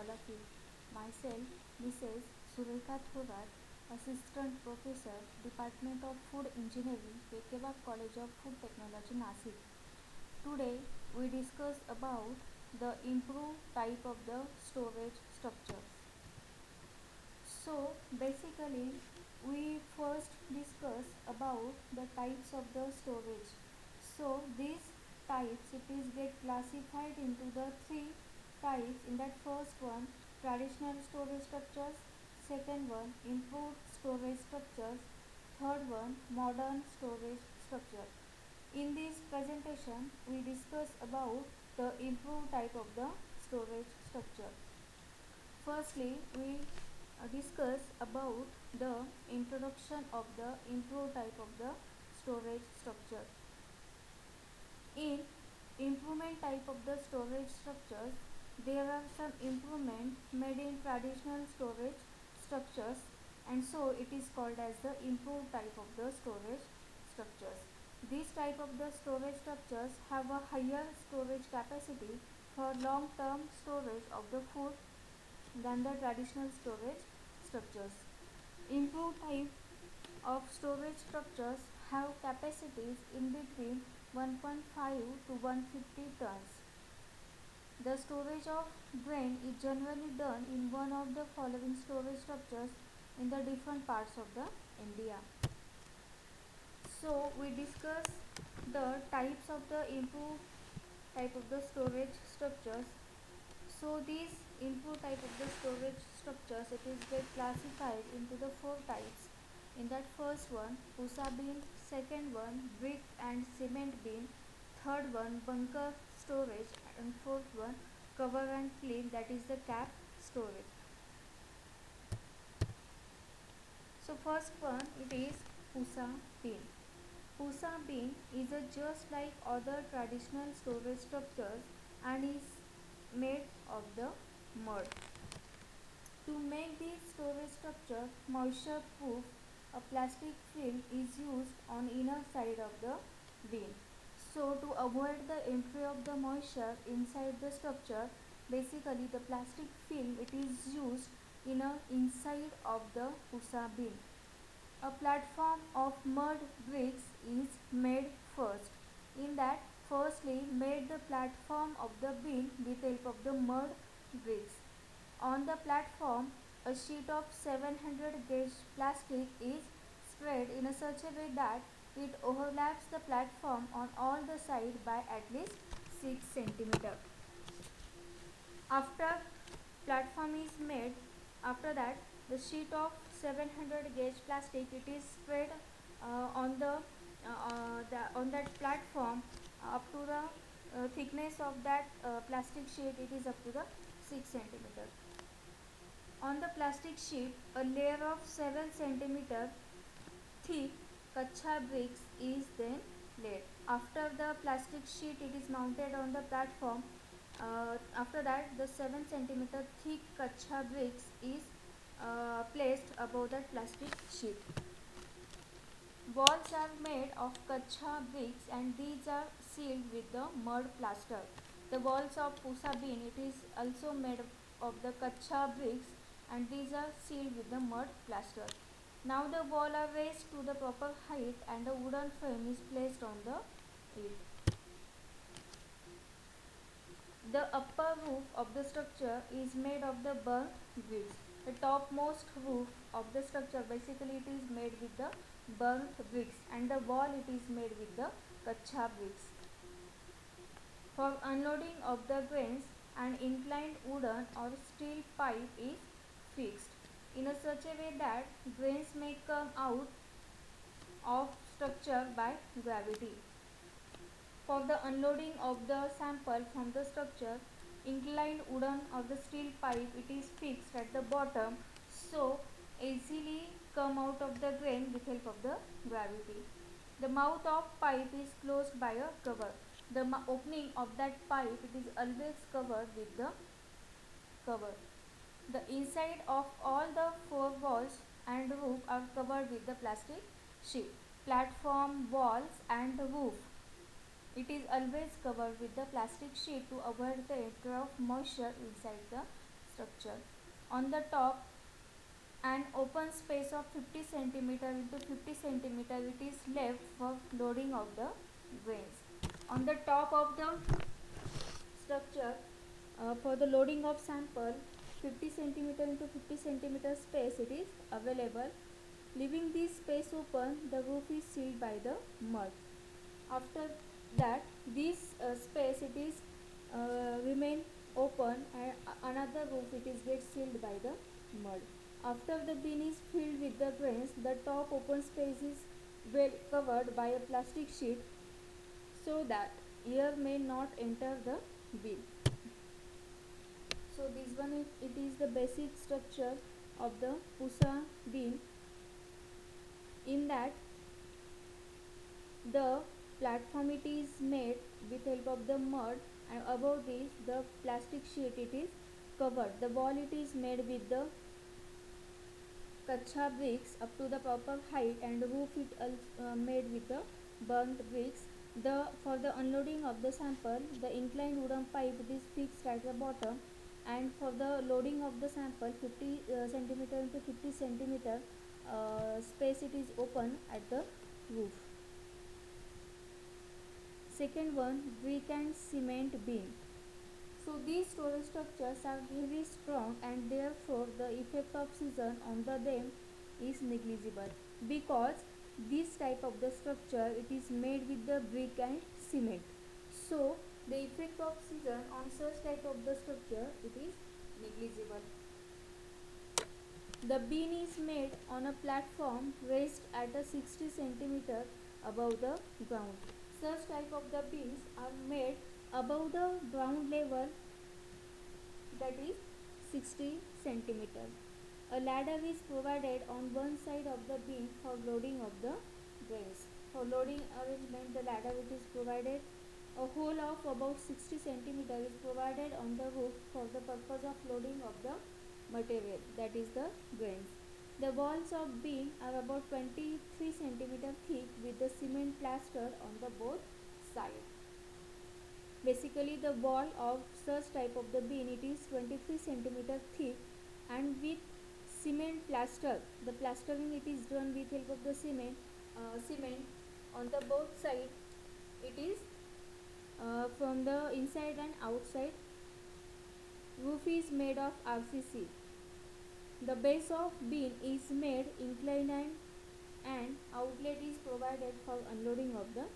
all of you. Myself, Mrs. Surekha Thorat, Assistant Professor, Department of Food Engineering, Kekebag College of Food Technology, Nasik. Today, we discuss about the improved type of the storage structures. So, basically, we first discuss about the types of the storage. So, these types it is get classified into the three types. In that first one, traditional storage structures. Second one, improved storage structures. Third one, modern storage structure. In this presentation, we discuss about the improved type of the storage structure. Firstly, we discuss about the introduction of the improved type of the storage structure. In improvement type of the storage structures, there are some improvement made in traditional storage structures, and so it is called as the improved type of the storage structures. These type of the storage structures have a higher storage capacity for long term storage of the food than the traditional storage structures. Improved type of storage structures have capacities in between 1.5 to 150 tons. The storage of grain is generally done in one of the following storage structures in the different parts of the India. So we discuss the types of the improved type of the storage structures. So these input type of the storage structures it is get classified into the four types. In that first one, pusa bin, second one, brick and cement bin, third one, bunker storage, and fourth one, cover and flame, that is the cap storage. So first one it is pusa bin. Pusa bin is a just like other traditional storage structures and is made of the mud. To make this storage structure moisture proof, a plastic film is used on inner side of the bin. So to avoid the entry of the moisture inside the structure, basically the plastic film it is used in a inside of the pusa bin. A platform of mud bricks is made first. In that, firstly made the platform of the bin with help of the mud bricks. On the platform, a sheet of 700 gauge plastic is spread in such a way that it overlaps the platform on all the sides by at least 6 cm. After platform is made, after that the sheet of 700 gauge plastic it is spread on on that platform up to the thickness of that plastic sheet it is up to the 6 cm. On the plastic sheet, a layer of 7 cm thick kacha bricks is then laid. After the plastic sheet it is mounted on the platform, after that the 7 cm thick kacha bricks is placed above that plastic sheet. Walls are made of kacha bricks and these are sealed with the mud plaster. The walls of pusa bin it is also made of the kacha bricks and these are sealed with the mud plaster. Now the wall are raised to the proper height and a wooden frame is placed on the it. The upper roof of the structure is made of the burnt bricks. The topmost roof of the structure basically it is made with the burnt bricks and the wall it is made with the kacha bricks. For unloading of the grains, an inclined wooden or steel pipe is fixed in such a way that grains may come out of structure by gravity. For the unloading of the sample from the structure, inclined wooden or the steel pipe it is fixed at the bottom so easily come out of the grain with help of the gravity. The mouth of pipe is closed by a cover. The opening of that pipe it is always covered with the cover. The inside of all the four walls and roof are covered with the plastic sheet. Platform, walls and roof it is always covered with the plastic sheet to avoid the entry of moisture inside the structure. On the top, an open space of 50 centimeter into 50 centimeter it is left for loading of the grains. On the top of the structure, for the loading of sample, 50 centimeter into 50 centimeter space it is available. Leaving this space open, the roof is sealed by the mud. After that, this space it is remain open, and another roof it is get sealed by the mud. After the bin is filled with the grains, the top open space is well covered by a plastic sheet so that air may not enter the bin. So this one it is the basic structure of the Pusa bin. In that, the platform it is made with help of the mud, and above this the plastic sheet it is covered. The wall it is made with the kacha bricks up to the proper height, and roof it made with the burnt bricks. For the unloading of the sample, the inclined wooden pipe it is fixed at the bottom, and for the loading of the sample, 50 centimeter into 50 centimeter space it is open at the roof. Second one, brick and cement bin. So these storage structures are very strong, and therefore the effect of season on them is negligible, because this type of the structure it is made with the brick and cement. So the effect of season on such type of the structure it is negligible. The bin is made on a platform raised at a 60 centimeter above the ground. Such type of the bins are made above the ground level, that is 60 centimeter. A ladder is provided on one side of the bin for loading of the grains. For loading arrangement, the ladder which is provided. A hole of about 60 centimeter is provided on the roof for the purpose of loading of the material, that is the grains. The walls of bin are about 23 centimeter thick with the cement plaster on the both sides. Basically, the wall of such type of the bin it is 23 centimeter thick, and with cement plaster. The plastering it is done with help of the cement on the both side. It is from the inside and outside. Roof is made of RCC. The base of bin is made inclined, and outlet is provided for unloading of the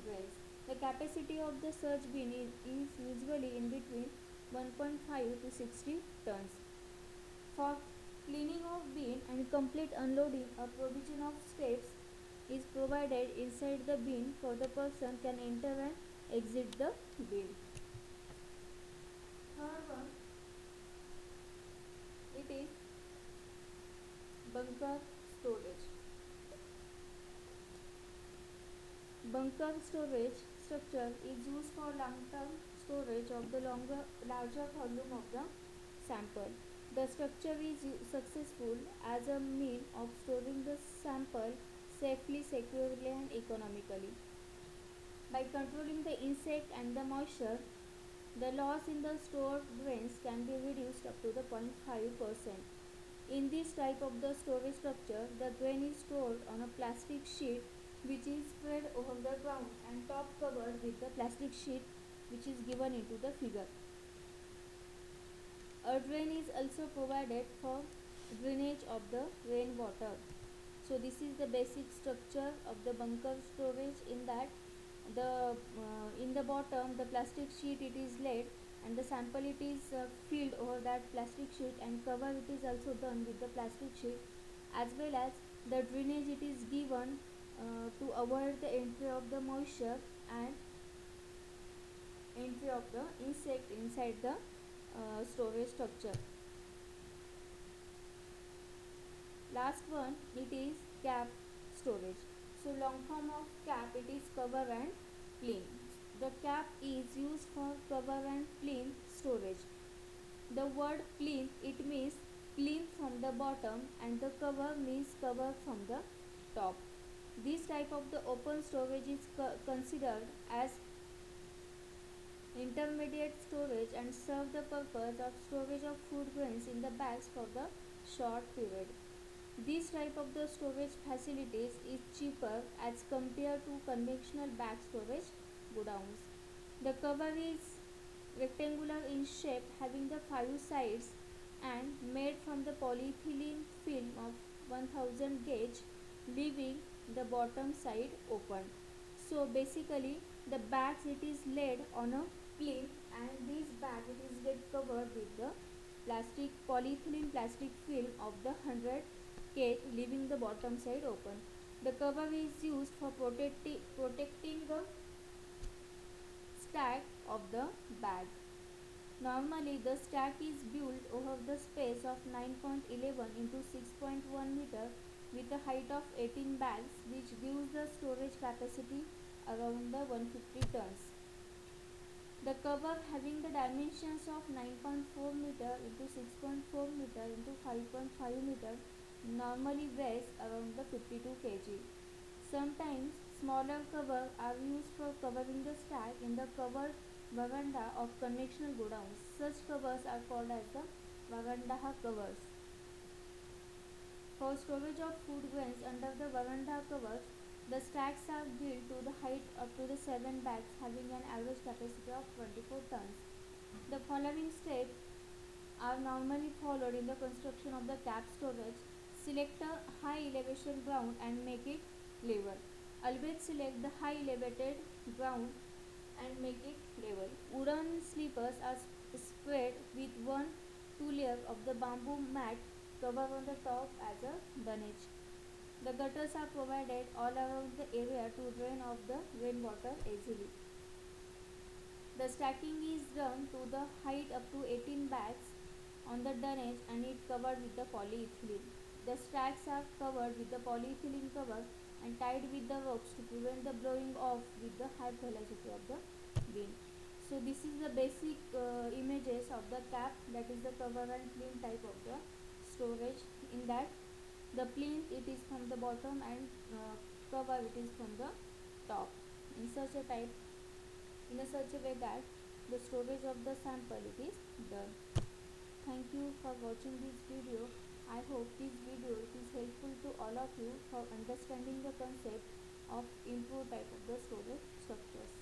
grains. The capacity of the such bin is usually in between 1.5 to 60 tons. For cleaning of bin and complete unloading, a provision of steps is provided inside the bin, for the person can enter and exit the bin. Third one, it is bunker storage. Bunker storage structure is used for long-term storage of the larger volume of the sample. The structure is successful as a means of storing the sample safely, securely, and economically. By controlling the insect and the moisture, the loss in the stored grains can be reduced up to the 0.5%. In this type of the storage structure, the grain is stored on a plastic sheet which is spread over the ground and top covered with the plastic sheet which is given into the figure. A drain is also provided for drainage of the rainwater. So this is the basic structure of the bunker storage. In that, in the bottom the plastic sheet it is laid, and the sample it is filled over that plastic sheet, and cover it is also done with the plastic sheet, as well as the drainage it is given to avoid the entry of the moisture and entry of the insect inside the storage structure. Last one, it is cap storage. So long form of cap it is cover and plinth. The cap is used for cover and plinth storage. The word plinth it means plinth from the bottom, and the cover means cover from the top. This type of the open storage is considered as in intermediate storage and serve the purpose of storage of food grains in the bags for the short period. This type of the storage facilities is cheaper as compared to conventional bag storage godowns. The cover is rectangular in shape, having the five sides and made from the polyethylene film of 1000 gauge, leaving the bottom side open. So basically the bags it is laid on a plinth, and this bag it is get covered with the polyethylene plastic film of the 100 gauge, leaving the bottom side open. The cover is used for protecting the stack of the bag. Normally, the stack is built over the space of 9.11 into 6.1 meter with a height of 18 bags, which gives the storage capacity around the 150 tons. The cover having the dimensions of 9.4 meter into 6.4 meter into 5.5 meter normally weighs around the 52 kg. Sometimes smaller covers are used for covering the stack in the covered veranda of conventional godowns. Such covers are called as the veranda covers. For storage of food grains under the veranda covers, the stacks are built to the height up to the 7 bags, having an average capacity of 24 tons. The following steps are normally followed in the construction of the cap storage. Select a high elevation ground and make it level. Always select the high elevated ground and make it level. Wooden sleepers are spread with 1-2 layers of the bamboo mat cover on the top as a dunnage. The gutters are provided all around the area to drain off the rainwater easily. The stacking is done to the height up to 18 bags on the dunnage and it covered with the polyethylene. The stacks are covered with the polyethylene cover and tied with the ropes to prevent the blowing off with the high velocity of the wind. So this is the basic images of the cap, that is the cover and plinth type of the storage. In that the plinth it is from the bottom and cover it is from the top. In such a type, in a such a way that the storage of the sample it is done. Thank you for watching this video. I hope this video is helpful to all of you for understanding the concept of improved type of the storage structures.